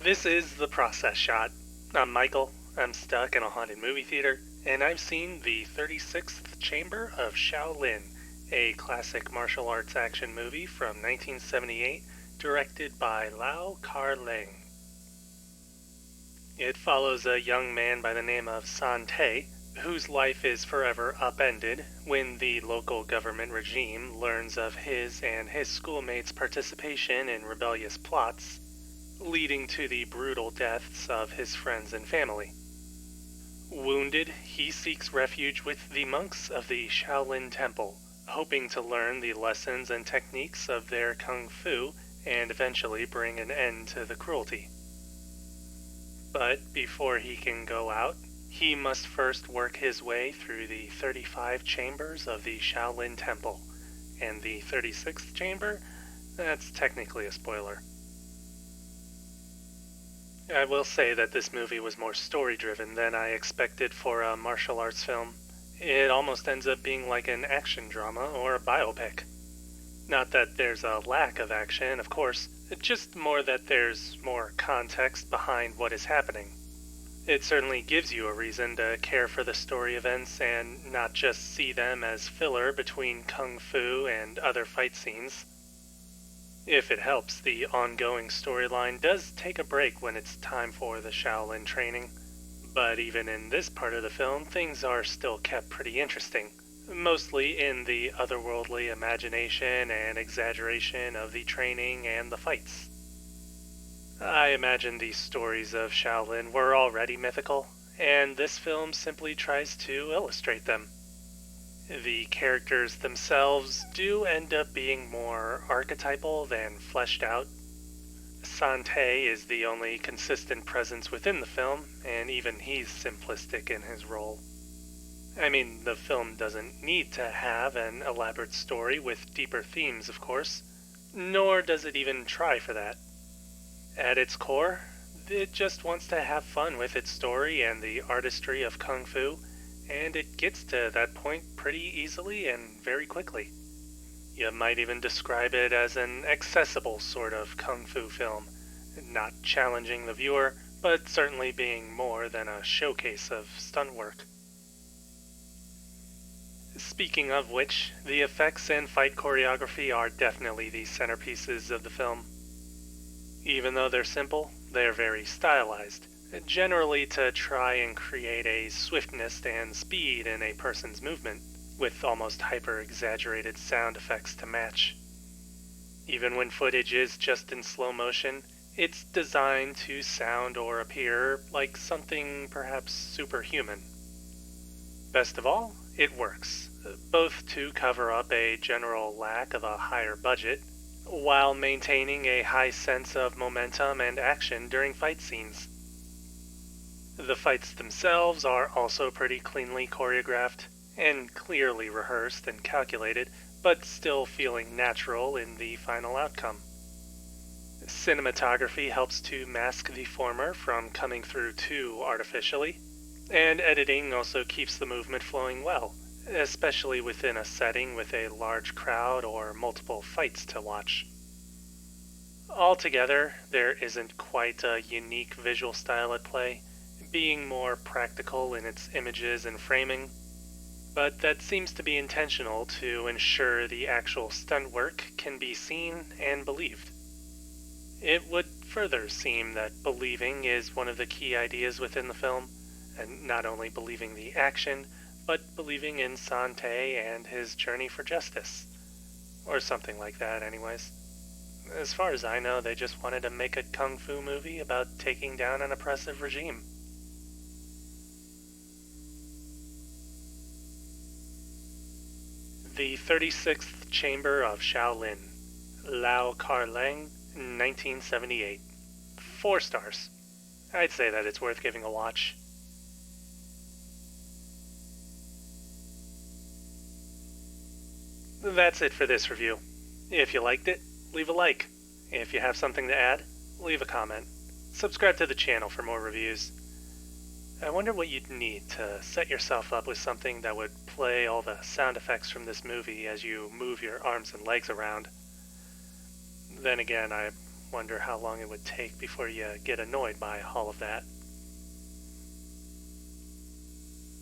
This is The Process Shot. I'm Michael. I'm stuck in a haunted movie theater, and I've seen The 36th Chamber of Shaolin, a classic martial arts action movie from 1978, directed by Lau Kar-leung. It follows a young man by the name of San-tae, whose life is forever upended when the local government regime learns of his and his schoolmates' participation in rebellious plots, leading to the brutal deaths of his friends and family. Wounded, he seeks refuge with the monks of the Shaolin Temple, hoping to learn the lessons and techniques of their kung fu and eventually bring an end to the cruelty. But before he can go out, he must first work his way through the 35 chambers of the Shaolin Temple, and the 36th chamber? That's technically a spoiler. I will say that this movie was more story-driven than I expected for a martial arts film. It almost ends up being like an action drama or a biopic. Not that there's a lack of action, of course, just more that there's more context behind what is happening. It certainly gives you a reason to care for the story events and not just see them as filler between kung fu and other fight scenes. If it helps, the ongoing storyline does take a break when it's time for the Shaolin training. But even in this part of the film, things are still kept pretty interesting, mostly in the otherworldly imagination and exaggeration of the training and the fights. I imagine these stories of Shaolin were already mythical, and this film simply tries to illustrate them. The characters themselves do end up being more archetypal than fleshed out. San-tae is the only consistent presence within the film, and even he's simplistic in his role. I mean, the film doesn't need to have an elaborate story with deeper themes, of course, nor does it even try for that. At its core, it just wants to have fun with its story and the artistry of kung fu, and it gets to that point pretty easily and very quickly. You might even describe it as an accessible sort of kung fu film, not challenging the viewer, but certainly being more than a showcase of stunt work. Speaking of which, the effects and fight choreography are definitely the centerpieces of the film. Even though they're simple, they're very stylized, generally to try and create a swiftness and speed in a person's movement, with almost hyper-exaggerated sound effects to match. Even when footage is just in slow motion, it's designed to sound or appear like something perhaps superhuman. Best of all, it works, both to cover up a general lack of a higher budget, while maintaining a high sense of momentum and action during fight scenes. The fights themselves are also pretty cleanly choreographed, and clearly rehearsed and calculated, but still feeling natural in the final outcome. Cinematography helps to mask the former from coming through too artificially, and editing also keeps the movement flowing well, especially within a setting with a large crowd or multiple fights to watch. Altogether, there isn't quite a unique visual style at play, being more practical in its images and framing, but that seems to be intentional to ensure the actual stunt work can be seen and believed. It would further seem that believing is one of the key ideas within the film, and not only believing the action, but believing in San-tae and his journey for justice. Or something like that, anyways. As far as I know, they just wanted to make a kung fu movie about taking down an oppressive regime. The 36th Chamber of Shaolin, Lau Kar-leung, 1978. 4 stars. I'd say that it's worth giving a watch. That's it for this review. If you liked it, leave a like. If you have something to add, leave a comment. Subscribe to the channel for more reviews. I wonder what you'd need to set yourself up with something that would play all the sound effects from this movie as you move your arms and legs around. Then again, I Wonder how long it would take before you get annoyed by all of that.